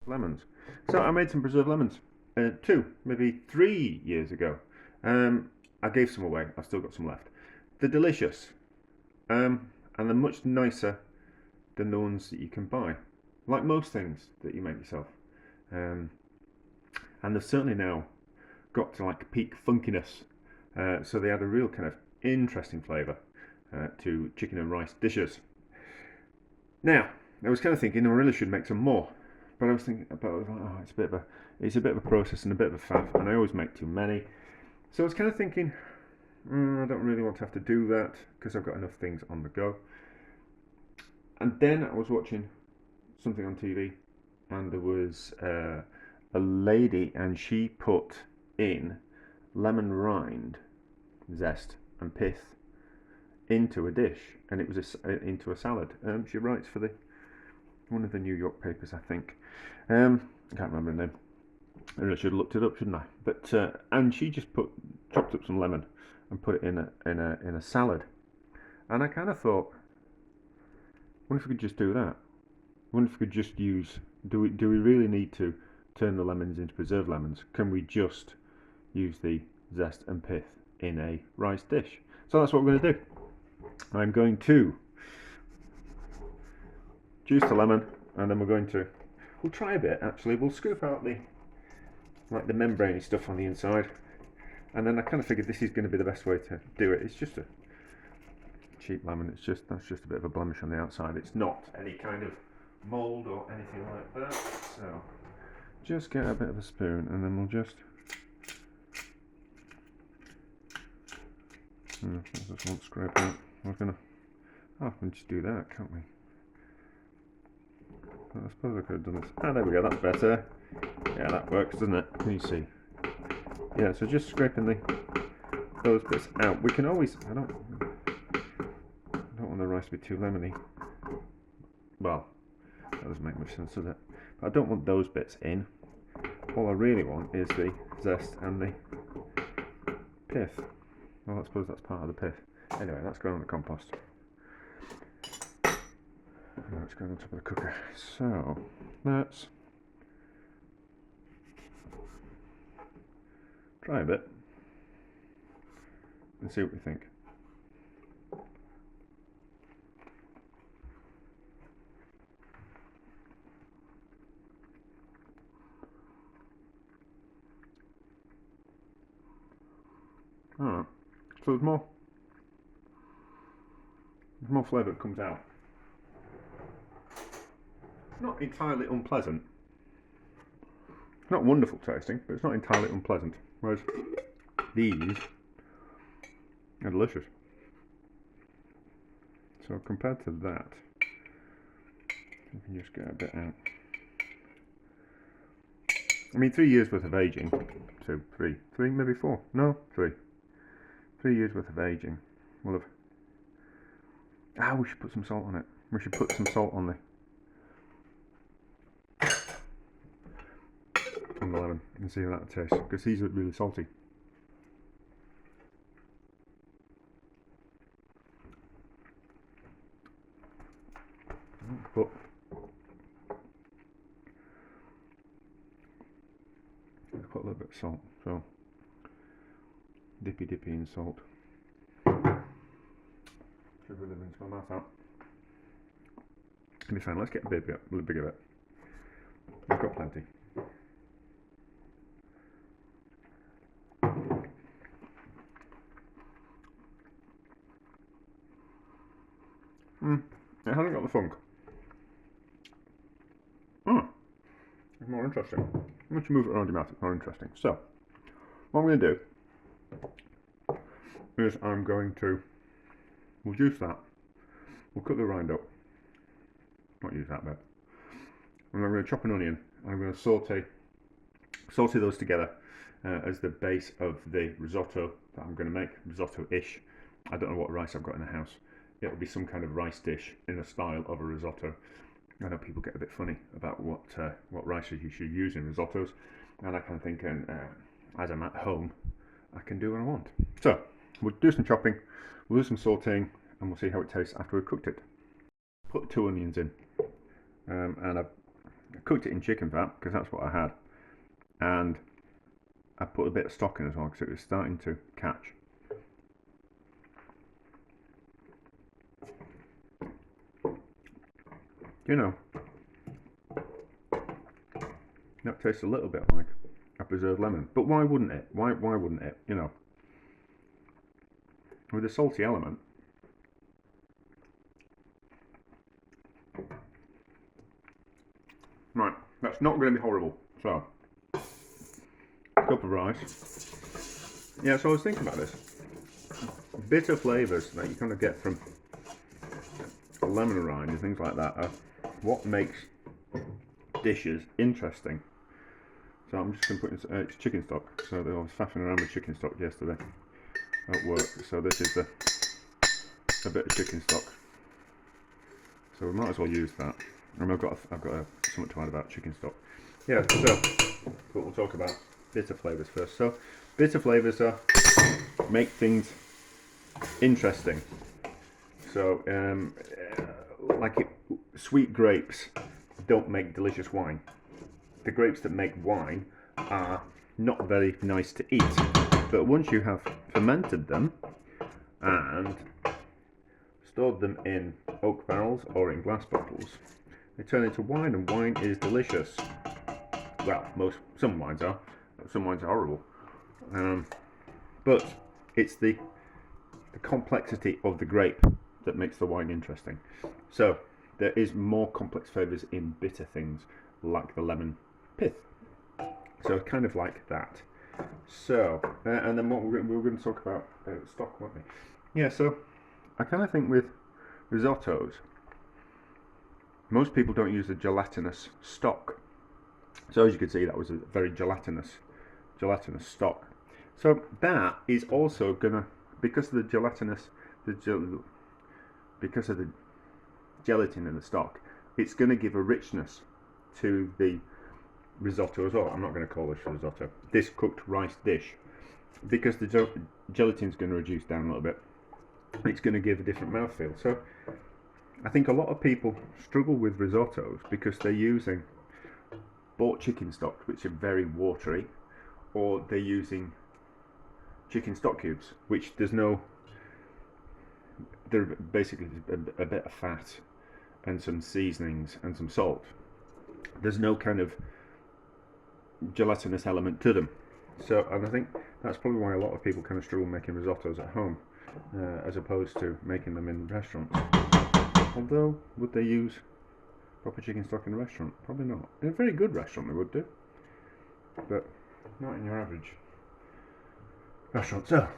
lemons. So I made some preserved lemons, 2, maybe 3 years ago. I gave some away. I've still got some left. They're delicious, and they're much nicer than the ones that you can buy, like most things that you make yourself. Um, and they've certainly now got to like peak funkiness. So they add a real kind of interesting flavour to chicken and rice dishes. Now, I was kind of thinking I really should make some more, but I was thinking about oh, it's a bit of a process and a bit of a faff, and I always make too many. So I was kind of thinking, I don't really want to have to do that because I've got enough things on the go. And then I was watching something on TV, and there was a lady, and she put in lemon rind, zest, and pith into a dish, and it was into a salad. She writes for one of the New York papers, I think. I can't remember her name. I really should have looked it up, shouldn't I? But and she just chopped up some lemon and put it in a salad, and I kind of thought, wonder if we could just do that. Wonder if we could just use. Do we really need to turn the lemons into preserved lemons? Can we just use the zest and pith in a rice dish? So that's what we're going to do. I'm going to juice the lemon, and then we'll try a bit actually. We'll scoop out the membraney stuff on the inside, and then I kind of figured this is going to be the best way to do it. It's just a cheap lemon. That's just a bit of a blemish on the outside. It's not any kind of mould or anything like that. So just get a bit of a spoon, and then we'll just this won't scrape out. We can just do that, can't we? I suppose I could have done this. Ah, there we go, that's better. Yeah, that works, doesn't it? Can you see? Yeah, so just scraping those bits out. We can always, I don't want the rice to be too lemony. Well, that doesn't make much sense, does it? But I don't want those bits in. All I really want is the zest and the pith. Well, I suppose that's part of the pith. Anyway, that's going on the compost. Now it's going on top of the cooker. So let's try a bit and see what we think. Alright, so there's more flavour that comes out. It's not entirely unpleasant. It's not wonderful tasting, but it's not entirely unpleasant. Whereas these are delicious. So compared to that, you can just get a bit out. I mean, 3 years worth of aging. 2, 3, maybe 4. No, 3. 3 years worth of aging. We'll have. We should put some salt on it. We should put some salt on the lemon and see how that tastes, because these are really salty. But I'll put a little bit of salt, so dippy in salt. Should really rinse my mouth out. It'll be fine. Let's get a bit of it. I've got plenty. It hasn't got the funk. It's more interesting. Once you move it around your mouth, it's more interesting. So, what I'm going to do is we'll juice that. We'll cut the rind up. Not use that bit. And I'm going to chop an onion. And I'm going to saute those together as the base of the risotto that I'm going to make. Risotto-ish. I don't know what rice I've got in the house. It'll be some kind of rice dish in the style of a risotto. I know people get a bit funny about what rices you should use in risottos, and I kind of think, as I'm at home, I can do what I want. So we'll do some chopping, we'll do some sauteing, and we'll see how it tastes after we've cooked it. Put the 2 onions in, and I've I cooked it in chicken fat because that's what I had, and I put a bit of stock in as well because it was starting to catch. You know, that tastes a little bit like a preserved lemon, but why wouldn't it? Why wouldn't it? You know, with a salty element. Right, that's not going to be horrible. So, cup of rice. Yeah, so I was thinking about this. Bitter flavours that you kind of get from lemon rind and things like that are what makes dishes interesting. So I'm just going to put in it's chicken stock. So I was faffing around with chicken stock yesterday at work. So this is a bit of chicken stock. So we might as well use that. And I've got something to add about chicken stock. Yeah, so but we'll talk about bitter flavours first. So bitter flavours make things interesting. So sweet grapes don't make delicious wine. The grapes that make wine are not very nice to eat. But once you have fermented them and stored them in oak barrels or in glass bottles, they turn into wine, and wine is delicious. Well, some wines are. Some wines are horrible. But it's the complexity of the grape that makes the wine interesting. So there is more complex flavours in bitter things, like the lemon pith. So kind of like that. So and then we were going to talk about stock, weren't we? Yeah. So I kind of think with risottos, most people don't use the gelatinous stock. So as you can see, that was a very gelatinous stock. So that is also gonna, because of the gelatinous, because of the gelatin in the stock, it's going to give a richness to the risotto as well. I'm not going to call this risotto, this cooked rice dish, because the gelatin is going to reduce down a little bit. It's going to give a different mouthfeel. So I think a lot of people struggle with risottos because they're using bought chicken stocks, which are very watery, or they're using chicken stock cubes, which they're basically a bit of fat and some seasonings and some salt. There's no kind of gelatinous element to them. So, and I think that's probably why a lot of people kind of struggle making risottos at home, as opposed to making them in restaurants. Although, would they use proper chicken stock in a restaurant? Probably not. In a very good restaurant they would do, but not in your average restaurant. So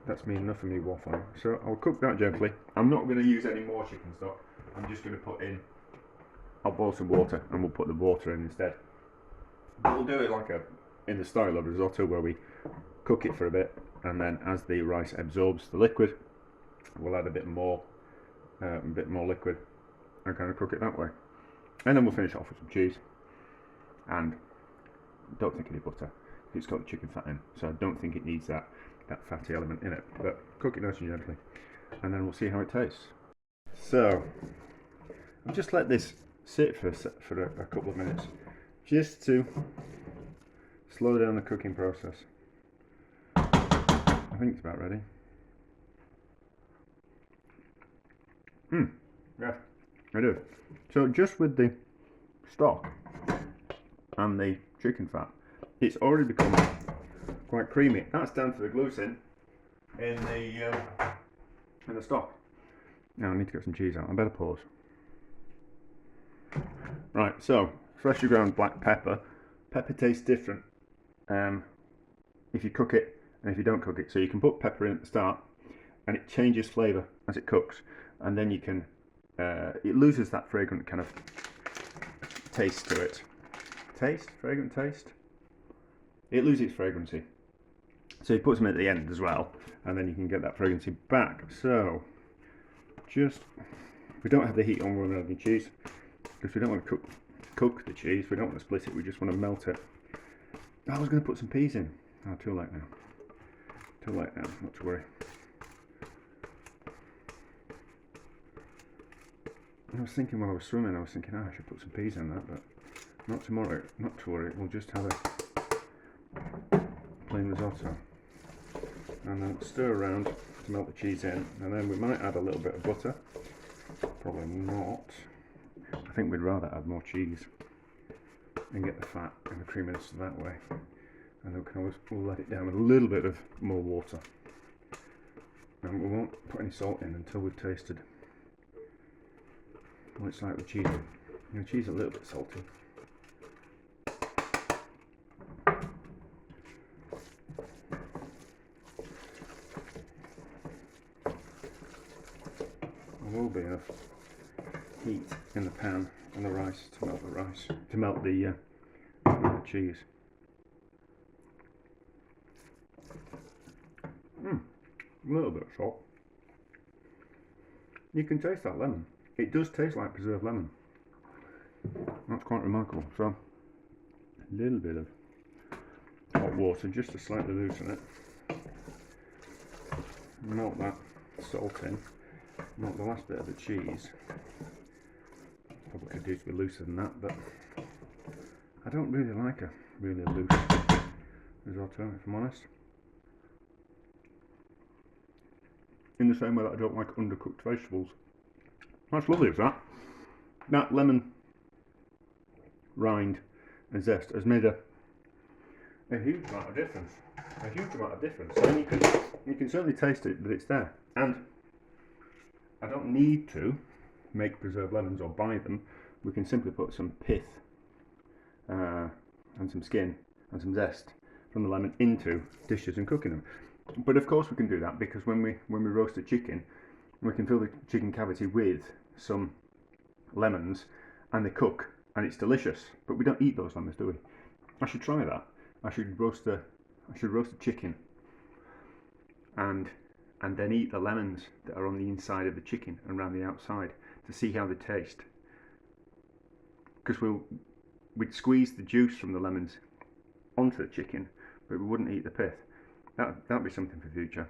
that's enough of me waffling. So I'll cook that gently. I'm not going to use any more chicken stock. I'm just going to put in, I'll boil some water and we'll put the water in instead. But we'll do it like in the style of risotto, where we cook it for a bit, and then as the rice absorbs the liquid, we'll add a bit more liquid and kind of cook it that way. And then we'll finish off with some cheese, and don't think any butter. It's got the chicken fat in, so I don't think it needs that fatty element in it. But cook it nice and gently, and then we'll see how it tastes. So I've just let this sit for a couple of minutes, just to slow down the cooking process. I think it's about ready. Yeah, I do. So just with the stock and the chicken fat, it's already become quite creamy. That's down to the gluten in the stock. Now I need to get some cheese out. I better pause. Right, so freshly ground black pepper. Pepper tastes different if you cook it and if you don't cook it. So you can put pepper in at the start, and it changes flavour as it cooks, and then you can it loses that fragrant kind of taste to it. Fragrant taste. It loses its fragrancy. So you put some at the end as well, and then you can get that fragrancy back. So we don't have the heat on when we're adding cheese, because we don't want to cook the cheese. We don't want to split it. We just want to melt it. I was going to put some peas in. Oh, too late now. Too late now. Not to worry. I was thinking while I was swimming, I should put some peas in that, but not tomorrow, not to worry, we'll just have a plain risotto. And then stir around to melt the cheese in, and then we might add a little bit of butter. Probably not. I think we'd rather add more cheese and get the fat and the creaminess that way. And then we'll let it down with a little bit of more water. And we won't put any salt in until we've tasted what it's like with cheese. The cheese is a little bit salty. There will be enough heat in the pan and the rice to melt the cheese. A little bit of salt. You can taste that lemon. It does taste like preserved lemon. That's quite remarkable. So a little bit of hot water just to slightly loosen it. Melt that salt in. Melt the last bit of the cheese. Probably could do to be looser than that, but I don't really like a really loose risotto, if I'm honest. In the same way that I don't like undercooked vegetables. That's lovely, is that? That lemon rind and zest has made a huge amount of difference. A huge amount of difference. And you can certainly taste it that it's there. And I don't need to make preserved lemons or buy them. We can simply put some pith and some skin and some zest from the lemon into dishes and cooking them. But of course we can do that because when we roast the chicken, we can fill the chicken cavity with some lemons and they cook and it's delicious. But we don't eat those lemons, do we? I should try that. I should roast the chicken and then eat the lemons that are on the inside of the chicken and around the outside to see how they taste. Because we'd squeeze the juice from the lemons onto the chicken, but we wouldn't eat the pith. That'd be something for the future.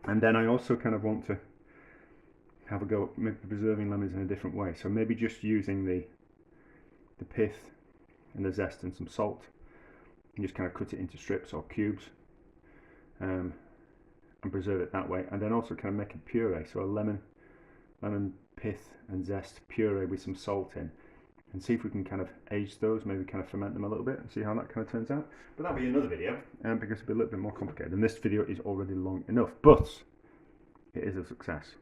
And then I also kind of want to have a go at maybe preserving lemons in a different way. So maybe just using the pith and the zest and some salt and just kind of cut it into strips or cubes and preserve it that way. And then also kind of make a puree, so a lemon pith and zest puree with some salt in, and see if we can kind of age those, maybe kind of ferment them a little bit and see how that kind of turns out. But that'll be another video because it'll be a little bit more complicated, and this video is already long enough, but it is a success.